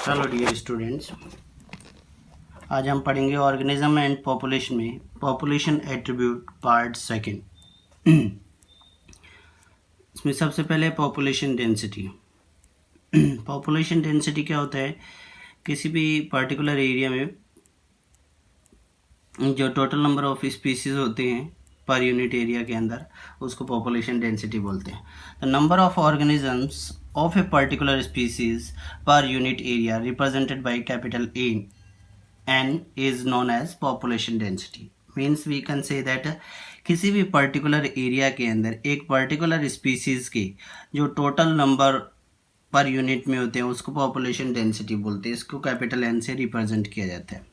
Hello dear students, आज हम पढ़ेंगे ऑर्गेनिज्म एंड पॉपुलेशन में पॉपुलेशन एट्रीब्यूट पार्ट सेकंड। इसमें सबसे पहले पॉपुलेशन डेंसिटी। पॉपुलेशन डेंसिटी क्या होता है? किसी भी पर्टिकुलर एरिया में जो टोटल नंबर ऑफ स्पीसीज होते हैं पर यूनिट एरिया के अंदर, उसको पॉपुलेशन डेंसिटी बोलते हैं। The number of organisms of a particular species per unit area represented by capital N is known as population density. Means we can say that किसी भी पर्टिकुलर एरिया के अंदर एक पर्टिकुलर स्पीसीज के जो total number per unit में होते हैं उसको पॉपुलेशन डेंसिटी बोलते हैं। इसको कैपिटल N से रिप्रेजेंट किया जाता है।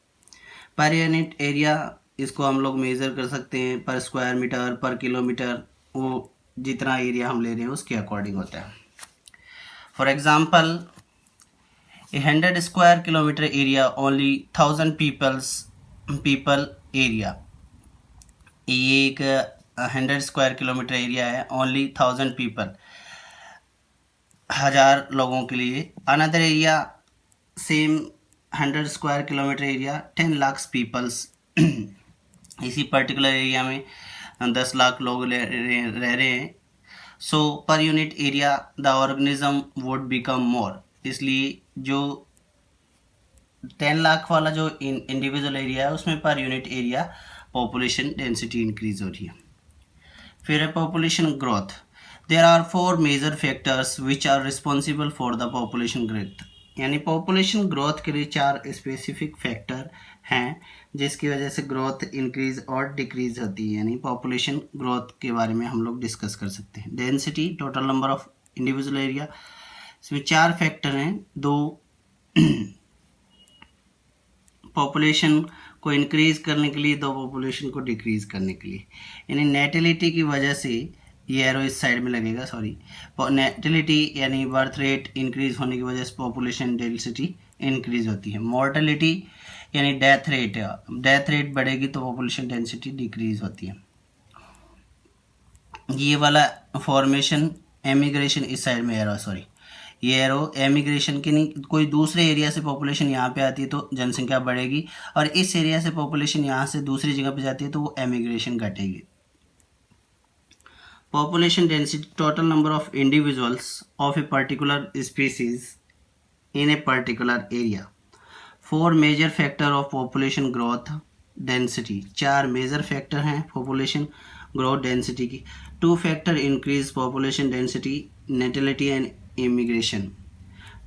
पर यूनिट एरिया इसको हम लोग मेज़र कर सकते हैं पर स्क्वायर मीटर, पर किलोमीटर, वो जितना एरिया हम ले रहे हैं उसके अकॉर्डिंग होता है। For example, a 100 square kilometer area only 1000 people area। ये एक 100 स्क्वायर किलोमीटर एरिया है, ओनली 1000 पीपल, 1000 लोगों के लिए। Another area same 100 square kilometre area 10 lakh peoples. इसी पर्टिकुलर एरिया में 10 लाख लोग रह रहे हैं। So per unit area the organism would become more. इसलिए जो 10 लाख वाला जो इंडिविजुअल एरिया है उसमें per unit area population density increase हो रही है। फिर है population growth. There are 4 major factors which are responsible for the population growth. यानी पॉपुलेशन ग्रोथ के लिए 4 स्पेसिफिक फैक्टर हैं जिसकी वजह से ग्रोथ इंक्रीज और डिक्रीज होती है। यानी पॉपुलेशन ग्रोथ के बारे में हम लोग डिस्कस कर सकते हैं। Density, total number of individual area, इसमें 4 फैक्टर हैं। 2 पॉपुलेशन को इंक्रीज करने के लिए, 2 पॉपुलेशन को डिक्रीज करने के लिए। यानी नेटिलिटी की वजह से, ये एरो इस साइड में लगेगा, सॉरी, नेटिलिटी यानी बर्थ रेट इंक्रीज होने की वजह से पॉपुलेशन डेंसिटी इंक्रीज होती है। मॉर्टेलिटी यानी डेथ रेट बढ़ेगी तो पॉपुलेशन डेंसिटी डिक्रीज होती है। ये वाला फॉर्मेशन एमिग्रेशन, इस साइड में एरो, सॉरी, ये एरो एमिग्रेशन की नहीं, कोई दूसरे एरिया से पॉपुलेशन यहाँ पे आती है तो जनसंख्या बढ़ेगी, और इस एरिया से पॉपुलेशन यहाँ से दूसरी जगह पे जाती है तो वो एमिग्रेशन घटेगी। Population density, total number of individuals of a particular species in a particular area। 4 major factor of population growth density। 4 major factor हैं population growth density की। 2 factor increase population density, natality and immigration।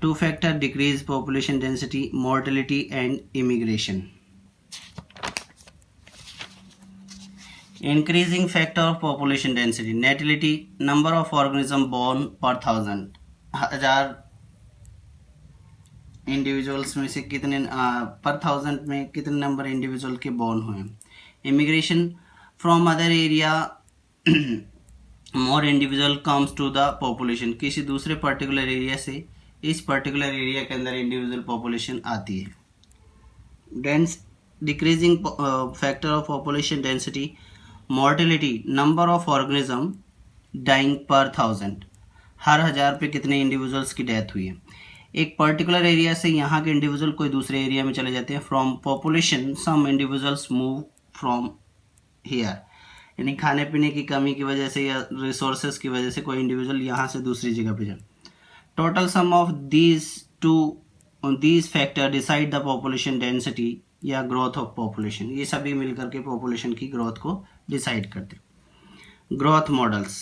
2 factor decrease population density, mortality and immigration। Increasing factor of population density, natality, number of organism born per 1000 individuals में से कितने पर 1000 में कितने number individual के born हुए। Immigration, from other area more individual comes to the population. किसी दूसरे पर्टिकुलर एरिया से इस पर्टिकुलर एरिया के अंदर इंडिविजुअल पॉपुलेशन आती है। Dense decreasing factor of population density, mortality, number of organism dying per 1000, हर 1000 पे कितने इंडिविजुअल्स की डेथ हुई है। एक पर्टिकुलर एरिया से यहाँ के इंडिविजुअल कोई दूसरे एरिया में चले जाते हैं। From population some individuals move from here. यानी खाने पीने की कमी की वजह से या रिसोर्सेज की वजह से कोई इंडिविजुअल यहाँ से दूसरी जगह पे जाए। Total sum of these factor decide the population density या ग्रोथ ऑफ पॉपुलेशन। ये सभी मिलकर के पॉपुलेशन की ग्रोथ को डिसाइड करते हैं। Growth models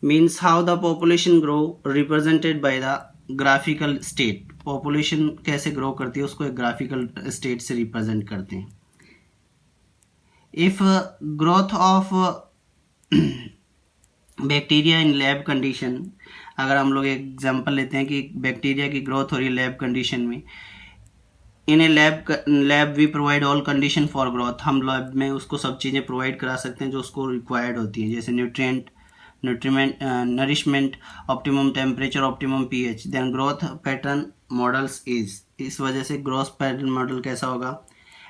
means how the population grow represented by the graphical state. Population कैसे ग्रो करती है उसको एक ग्राफिकल स्टेट से रिप्रेजेंट करते हैं। If growth of bacteria in lab condition, अगर हम लोग एग्जांपल लेते हैं कि बैक्टीरिया की ग्रोथ हो रही है लैब कंडीशन में, in a lab we provide all condition for growth. हम लैब में उसको सब चीज़ें प्रोवाइड करा सकते हैं जो उसको रिक्वायर्ड होती है, जैसे nourishment, optimum temperature, optimum pH. Then growth pattern models is, इस वजह से ग्रोथ पैटर्न मॉडल कैसा होगा,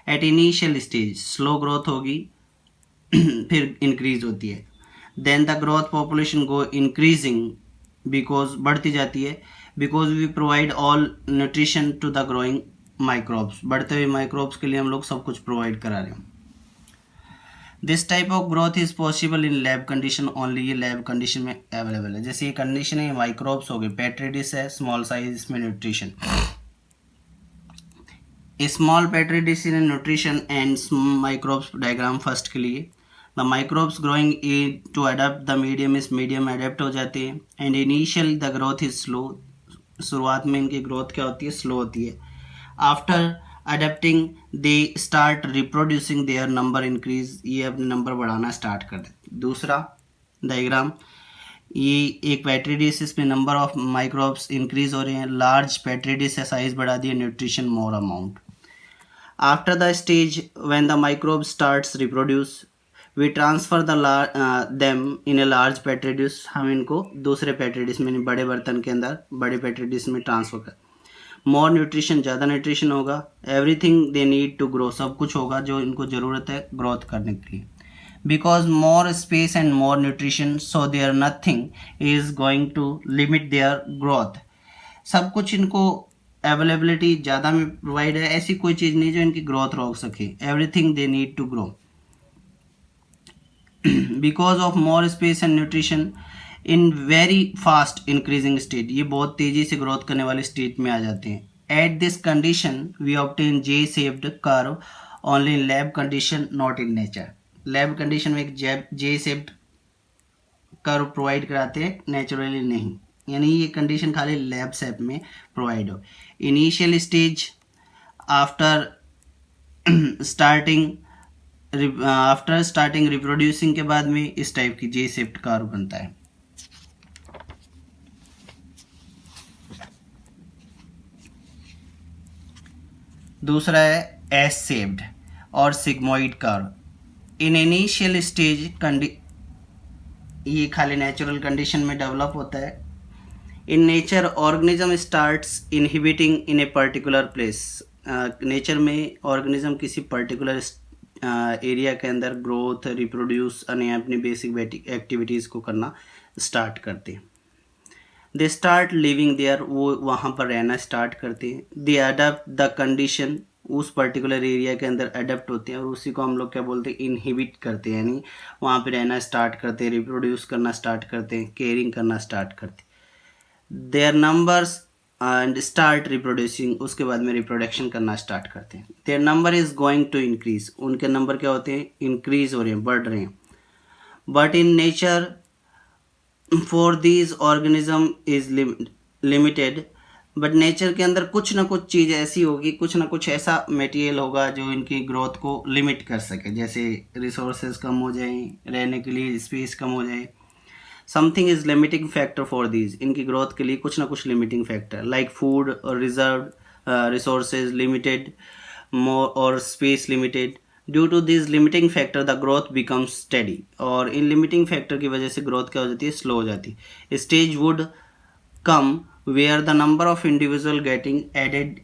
at initial stage slow growth होगी फिर इंक्रीज होती है। Then the growth population go increasing because बढ़ती जाती है because we provide all nutrition to the growing microbes, बढ़ते हुए माइक्रोब्स के लिए हम लोग सब कुछ प्रोवाइड करा रहे हैं। This type of growth is possible in lab condition only, ये लैब कंडीशन में अवेलेबल है। जैसे ये कंडीशन है, माइक्रोब्स हो गए, पेट्री डिश है, स्मॉल साइज, इसमें nutrition, small petri dish in nutrition and microbes diagram first के लिए। The microbes growing to adapt the medium, इस मीडियम अडेप्ट हो जाते हैं। And initially the growth is slow, शुरुआत में इनकी ग्रोथ क्या होती है, स्लो होती है। After adapting they start reproducing, their number increase, ये अपने नंबर बढ़ाना स्टार्ट कर देते। दूसरा डायग्राम, ये एक पेट्री डिश, इसमें नंबर ऑफ माइक्रोब्स इंक्रीज हो रहे हैं। लार्ज पेट्री डिश है, साइज बढ़ा दिया, nutrition more amount. After the stage when the microbe starts reproduce, we transfer them in a large petri dish, हम इनको दूसरे पेट्री डिश में, बड़े बर्तन के अंदर बड़े पेट्री डिश में ट्रांसफ़र कर। मोर न्यूट्रिशन, ज़्यादा न्यूट्रिशन होगा। Everything they need to grow, सब कुछ होगा जो इनको ज़रूरत है ग्रोथ करने के लिए। Because more space and more nutrition, so there nothing is going to limit their growth, सब कुछ इनको अवेलेबिलिटी ज़्यादा में प्रोवाइड है, ऐसी कोई चीज़ नहीं जो इनकी ग्रोथ रोक सके। Everything they need to grow because of more space and nutrition in very fast increasing state, ये बहुत तेज़ी से ग्रोथ करने वाले स्टेट में आ जाते हैं। At this condition we obtain J shaped curve only in lab condition, not in nature. Lab condition में एक जे शेप्ड कर्व प्रोवाइड कराते हैं, नेचुरली नहीं, यानी ये कंडीशन खाली लैब शेप में प्रोवाइड हो। Initial stage after starting reproducing के बाद में इस टाइप की जे शेप्ड कर्व बनता है। दूसरा है एस शेप्ड और sigmoid curve. In initial stage ये खाली नेचुरल कंडीशन में डेवलप होता है। In nature organism starts inhibiting in a particular place, nature में ऑर्गेनिज्म किसी पर्टिकुलर एरिया के अंदर ग्रोथ, रिप्रोड्यूस अपनी बेसिक एक्टिविटीज़ को करना स्टार्ट करते हैं। दे स्टार्ट लिविंग देयर, वो वहाँ पर रहना स्टार्ट करते हैं। दे अडेप्ट द कंडीशन, उस पर्टिकुलर एरिया के अंदर अडेप्ट होते हैं और उसी को हम लोग क्या बोलते हैं, इनहिबिट करते हैं, यानी वहाँ पे रहना स्टार्ट करते हैं, रिप्रोड्यूस करना स्टार्ट करते हैं, केयरिंग करना स्टार्ट करते हैं। Their numbers and start reproducing, उसके बाद में रिप्रोडक्शन करना स्टार्ट करते हैं। Their number is going to increase, उनके नंबर क्या होते हैं, इंक्रीज हो रहे हैं, बढ़ रहे हैं। But in nature for these organism is limited, but nature के अंदर कुछ ना कुछ चीज़ ऐसी होगी, कुछ ना कुछ ऐसा मटेरियल होगा जो इनकी ग्रोथ को लिमिट कर सके। जैसे रिसोर्सेज कम हो जाए, रहने के लिए स्पेस कम हो जाए। Something is limiting factor for these, इनकी ग्रोथ के लिए कुछ ना कुछ लिमिटिंग फैक्टर, लाइक फूड और रिजर्व रिसोर्सेज लिमिटेड, मोर और space limited. Due to this limiting factor the growth becomes steady, और इन लिमिटिंग फैक्टर की वजह से ग्रोथ क्या हो जाती है, स्लो हो जाती है। Stage would come where the number of individual getting added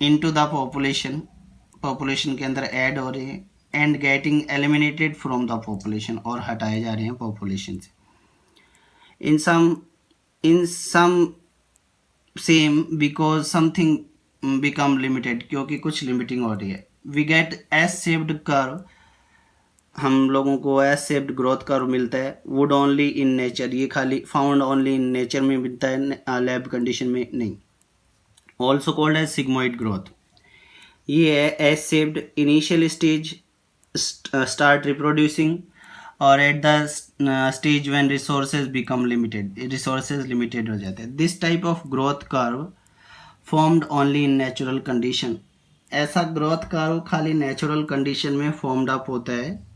into the population, population के अंदर ऐड हो रहे हैं, and getting eliminated from the population, और हटाए जा रहे हैं पॉपुलेशन से। In some same because something become limited, क्योंकि कुछ लिमिटिंग हो रही है। We get S shaped curve, हम लोगों को एस शेप्ड ग्रोथ कर्व मिलता है। वुड ओनली इन नेचर, ये खाली फाउंड ओनली इन नेचर में मिलता है, लैब कंडीशन में नहीं। Also called as sigmoid growth. ये है S shaped, initial stage start reproducing, और at the stage when resources become limited, resources limited हो जाते हैं। This type of growth curve formed only in natural condition, ऐसा growth curve खाली natural condition में formed up होता है,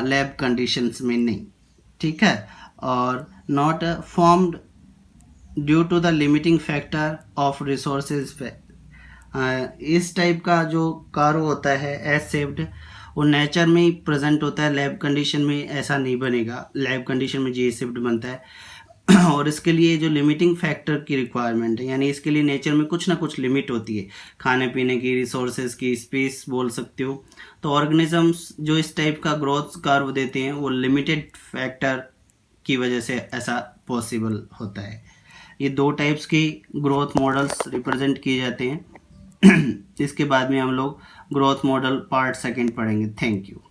lab conditions में नहीं, ठीक है। और not formed due to the limiting factor of resources. इस टाइप का जो कर्व होता है एस शेप्ड, वो नेचर में ही प्रेजेंट होता है, लैब कंडीशन में ऐसा नहीं बनेगा। लैब कंडीशन में जे शेप्ड बनता है और इसके लिए जो लिमिटिंग फैक्टर की रिक्वायरमेंट है, यानी इसके लिए नेचर में कुछ ना कुछ लिमिट होती है, खाने पीने की, रिसोर्सेज की, स्पेस बोल सकते हो। तो ऑर्गेनिजम्स जो इस टाइप का ग्रोथ कर्व देते हैं वो लिमिटेड फैक्टर की वजह से ऐसा पॉसिबल होता है। ये 2 टाइप्स की ग्रोथ मॉडल्स रिप्रेजेंट किए जाते हैं। इसके बाद में हम लोग ग्रोथ मॉडल पार्ट सेकंड पढ़ेंगे। Thank you.